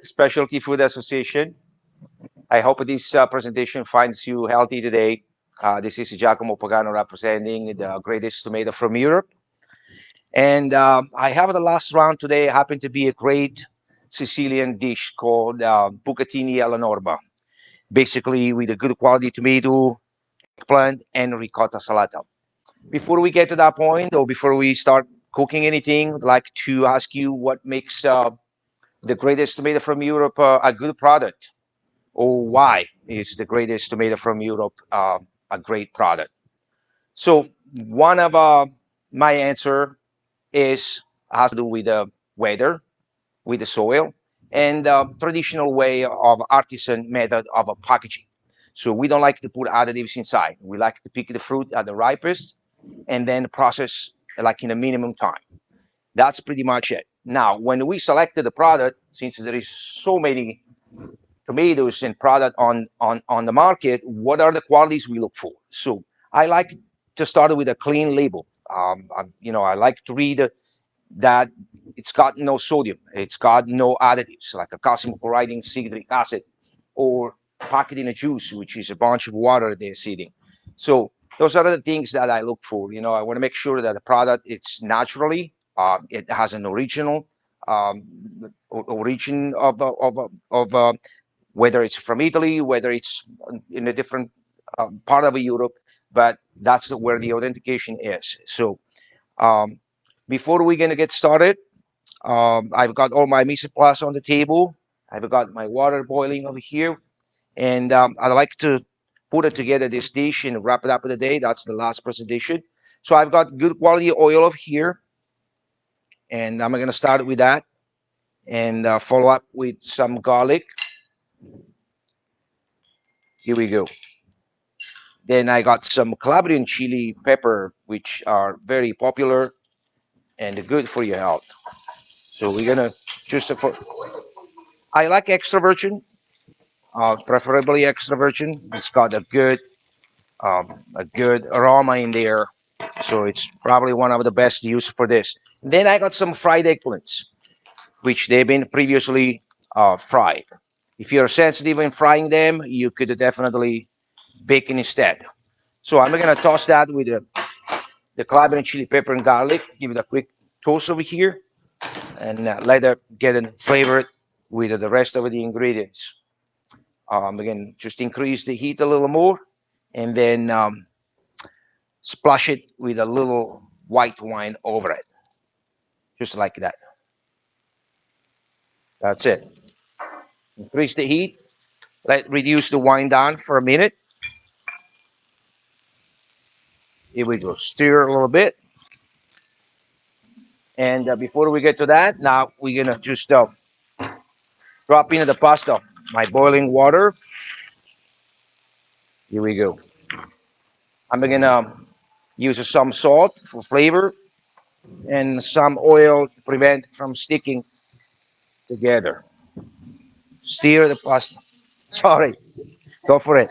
Specialty Food Association. I hope this presentation finds you healthy today. This is Giacomo Pagano representing the greatest tomato from Europe. And I have the last round today happen to be a great Sicilian dish called Bucatini alla Norma. Basically, with a good quality tomato, eggplant, and ricotta salata. Before we get to that point, or before we start cooking anything, I'd like to ask you what makes the greatest tomato from Europe a good product, or why is the greatest tomato from Europe a great product? So one of my answer is has to do with the weather, with the soil, and the traditional way of artisan method of packaging. So we don't like to put additives inside. We like to pick the fruit at the ripest and then process like in a minimum time. That's pretty much it. Now, when we selected the product, since there is so many tomatoes and product on the market, what are the qualities we look for? So I like to start with a clean label. I like to read that it's got no sodium, it's got no additives like a calcium chloride and citric acid, or packed in a juice, which is a bunch of water they're sitting. So those are the things that I look for. I want to make sure that the product it's naturally, it has an original um, origin of whether it's from Italy, whether it's in a different part of Europe, but that's where the authentication is. So um, before we're gonna get started, I've got all my mise en place on the table. I've got my water boiling over here, and I like to put it together this dish and wrap it up for the day. That's the last presentation. So I've got good quality oil over here, and I'm gonna start with that and follow up with some garlic. Here we go. Then I got some Calabrian chili pepper, which are very popular and good for your health. So we're gonna just for. I like extra virgin, preferably extra virgin. It's got a good aroma in there, so it's probably one of the best use for this. Then I got some fried eggplants, which they've been previously fried. If you're sensitive in frying them, you could definitely bake it instead. So I'm gonna toss that with the Calabrian chili pepper and garlic. Give it a quick toast over here, and let it get it flavored with the rest of the ingredients. Again, just increase the heat a little more, and then splash it with a little white wine over it, just like that. That's it. Increase the heat. Let reduce the wine down for a minute. Here we go. Stir a little bit, and before we get to that, now we're gonna just drop in the pasta, my boiling water. Here we go. I'm gonna use some salt for flavor and some oil to prevent from sticking together. Stir the pasta. Sorry, go for it.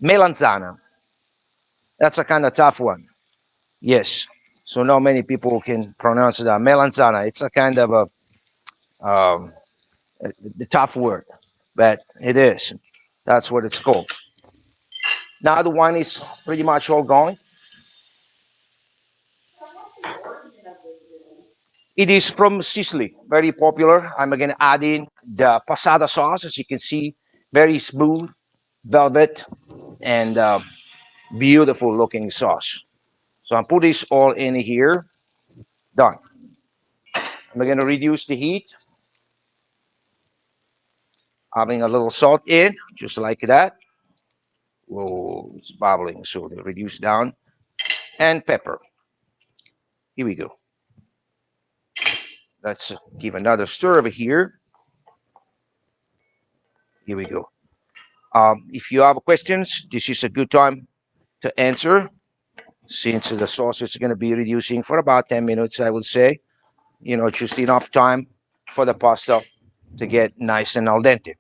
Melanzana. That's a kind of tough one. Yes. So not many people can pronounce that. Melanzana. It's a kind of um, the tough word, but it is. That's what it's called. Now the wine is pretty much all gone. It is from Sicily, very popular. I'm again adding the passata sauce, as you can see, very smooth, velvet, and beautiful looking sauce. So I put this all in here. Done. I'm going to reduce the heat, having a little salt in, just like that. Whoa, it's bubbling, so they reduce down. And pepper. Here we go. Let's give another stir over here. Here we go. If you have questions, this is a good time to answer, since the sauce is going to be reducing for about 10 minutes, I would say. Just enough time for the pasta to get nice and al dente.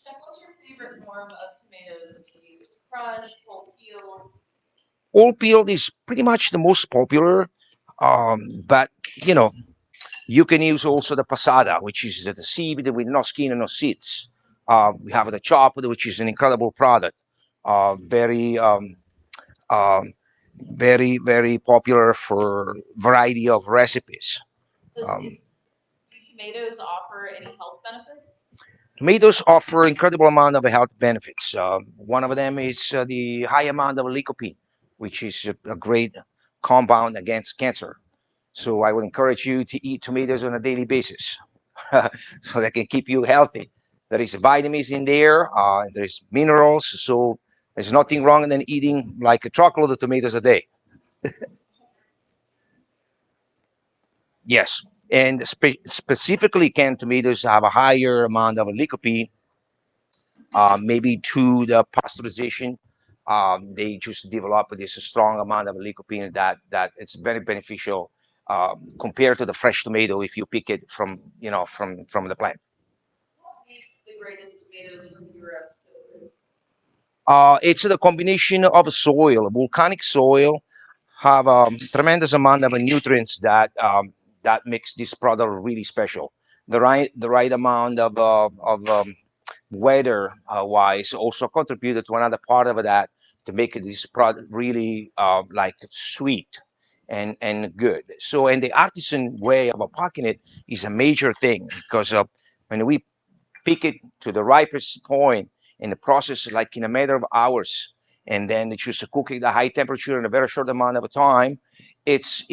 Chef, what's your favorite form of tomatoes to use? Crushed, whole peel? Whole peeled is pretty much the most popular, but you know, You can use also the passata, which is the seed with no skin and no seeds. We have the chopped, which is an incredible product. Very, very, very popular for variety of recipes. Um, Tomatoes offer incredible amount of health benefits. One of them is the high amount of lycopene, which is a great compound against cancer. So I would encourage you to eat tomatoes on a daily basis, so they can keep you healthy. There is vitamins in there. There's minerals. So there's nothing wrong than eating like a truckload of tomatoes a day. Yes, and specifically, canned tomatoes have a higher amount of lycopene, maybe to the pasteurization. They just develop this strong amount of lycopene that it's very beneficial compared to the fresh tomato if you pick it from from the plant. It's the combination of soil, volcanic soil, have a tremendous amount of nutrients that makes this product really special. The right amount of weather wise also contributed to another part of that to make this product really like sweet and good. So, and the artisan way of packing it is a major thing because when we pick it to the ripest point in the process, like in a matter of hours, and then it's just cooking at a high temperature in a very short amount of time. That's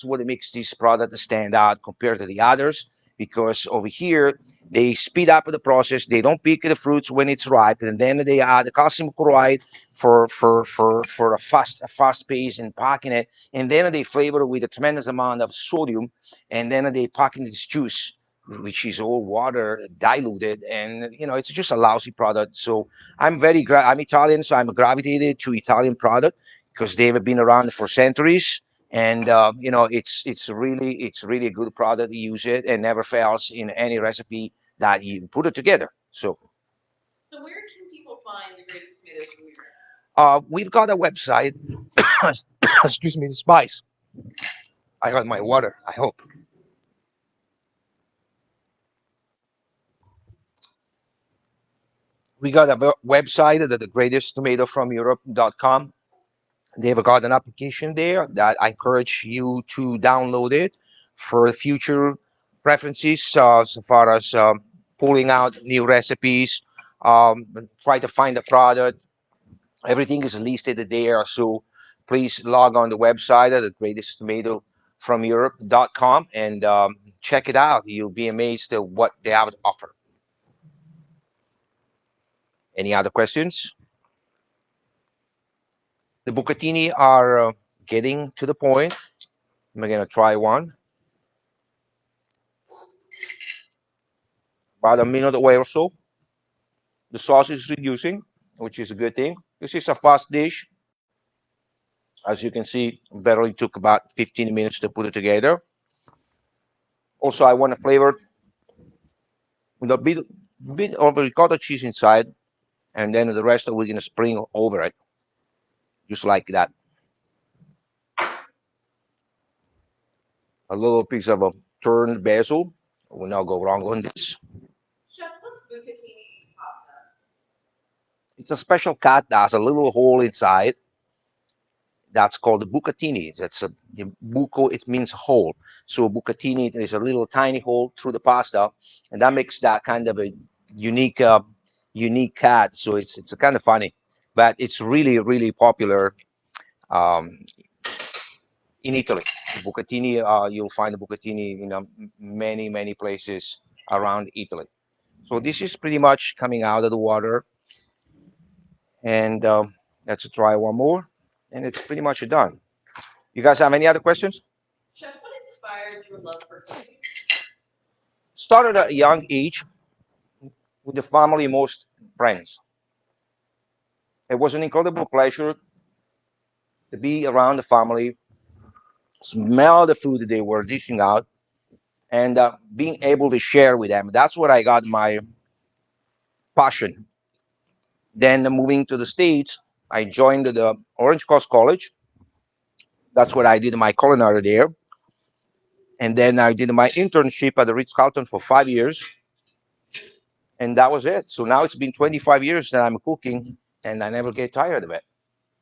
what makes this product stand out compared to the others. Because over here they speed up the process. They don't pick the fruits when it's ripe, and then they add the calcium chloride for a fast pace in packing it, and then they flavor it with a tremendous amount of sodium, and then they pack in this juice which is all water diluted, and it's just a lousy product. So I'm Italian, so I'm gravitated to Italian product because they've been around for centuries, and it's really a good product. You use it and never fails in any recipe that you put it together. So we've got a website. Excuse me, the spice. I got my water, I hope. We got a website that the greatest tomato from Europe.com. They've got an application there that I encourage you to download it for future references, so far as pulling out new recipes, um, try to find a product. Everything is listed there. So please log on the website at the greatest tomato from Europe.com and check it out. You'll be amazed at what they have to offer. Any other questions? The Bucatini are getting to the point. I'm going to try one. About a minute away or so. The sauce is reducing, which is a good thing. This is a fast dish. As you can see, barely took about 15 minutes to put it together. Also, I want to flavor it with a bit of ricotta cheese inside, and then the rest we're going to sprinkle over it, just like that. A little piece of a turned basil will not go wrong on this. It's a special cut that has a little hole inside. That's called the bucatini. The buco. It means hole. So bucatini is a little tiny hole through the pasta, and that makes that kind of a unique, unique cut. So it's kind of funny, but it's really really popular um, in Italy. The bucatini. You'll find the bucatini in many places around Italy. So this is pretty much coming out of the water, and let's try one more, and it's pretty much done. You guys have any other questions? Started at a young age with the family, most friends. It was an incredible pleasure to be around the family, smell the food that they were dishing out, and being able to share with them. That's where I got my passion. Then moving to the States, I joined the Orange Coast College. That's where I did my culinary there. And then I did my internship at the Ritz-Carlton for 5 years, and that was it. So now it's been 25 years that I'm cooking, and I never get tired of it.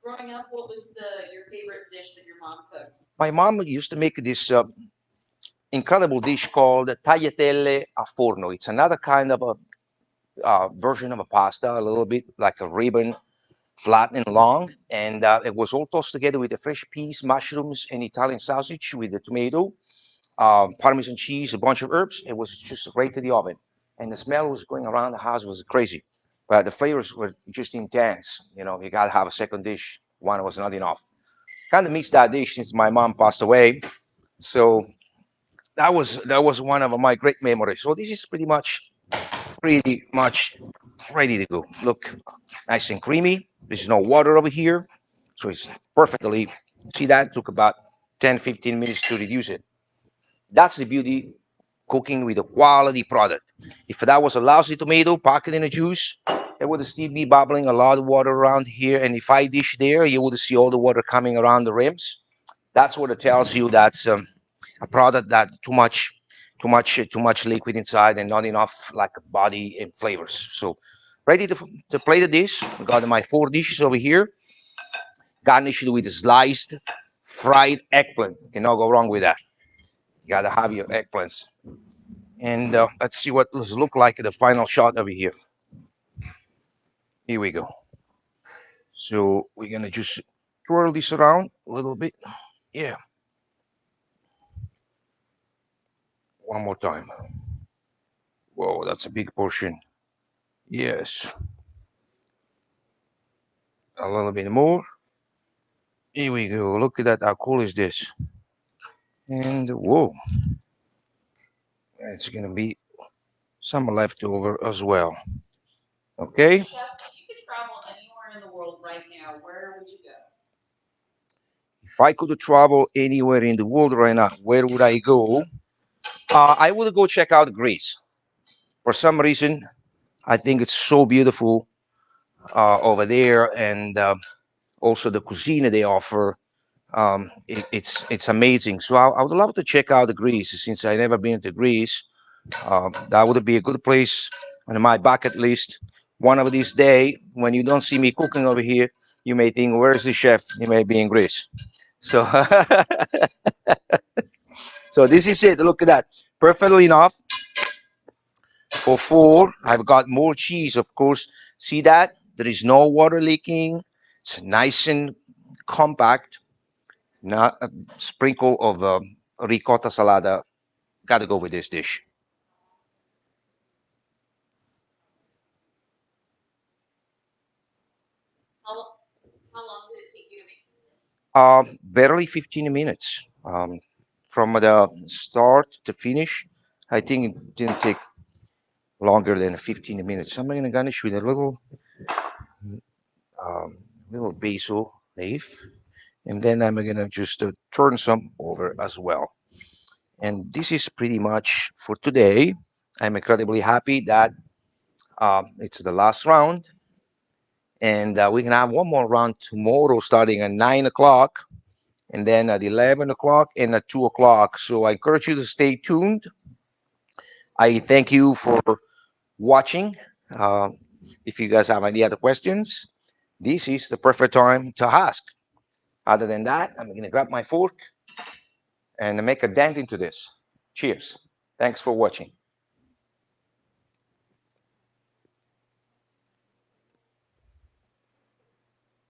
Growing up, what was your favorite dish that your mom cooked? My mom used to make this incredible dish called tagliatelle a forno. It's another kind of a version of a pasta, a little bit like a ribbon, flat and long, and it was all tossed together with the fresh peas, mushrooms, and Italian sausage with the tomato, Parmesan cheese, a bunch of herbs. It was just right to the oven, and the smell was going around the house. Was crazy, but the flavors were just intense. You know, you gotta have a second dish. One was not enough. Kind of missed that dish since my mom passed away. So that was one of my great memories. So this is pretty much ready to go. Look, nice and creamy. There's no water over here, so it's perfectly. See that took about 10-15 minutes to reduce it. That's the beauty cooking with a quality product. If that was a lousy tomato packed in a juice, it would still be bubbling a lot of water around here. And if I dish there, you would see all the water coming around the rims. That's what it tells you. That's a product that too much liquid inside and not enough like body and flavors. So ready to plate the dish. I got my 4 dishes over here, garnished with sliced fried eggplant. Cannot go wrong with that. You gotta have your eggplants. And let's see what this look like in the final shot over here. Here we go. So we're gonna just twirl this around a little bit. Yeah, one more time. Whoa, that's a big portion. Yes, a little bit more. Here we go. Look at that. How cool is this? And whoa, it's gonna be some left over as well. Okay. Chef, if you could travel anywhere in the world right now, where would you go? If I could travel anywhere in the world right now, where would I go? I would go check out Greece. For some reason, I think it's so beautiful over there, and also the cuisine they offer. It's amazing. So I would love to check out Greece since I never been to Greece. That would be a good place on my bucket list. One of these days, when you don't see me cooking over here, you may think, "Where's the chef?" He may be in Greece. So, so this is it. Look at that, perfectly enough for four. I've got more cheese, of course. See that? There is no water leaking. It's nice and compact. Not a sprinkle of ricotta salata. Got to go with this dish. Barely 15 minutes. From the start to finish, I think it didn't take longer than 15 minutes. I'm going to garnish with a um, little basil leaf, and then I'm going to just turn some over as well. And this is pretty much for today. I'm incredibly happy that it's the last round, and we can have one more round tomorrow starting at 9 o'clock, and then at 11 o'clock and at 2 o'clock. So I encourage you to stay tuned. I thank you for watching. Uh, if you guys have any other questions, this is the perfect time to ask. Other than that, I'm going to grab my fork and make a dent into this. Cheers. Thanks for watching.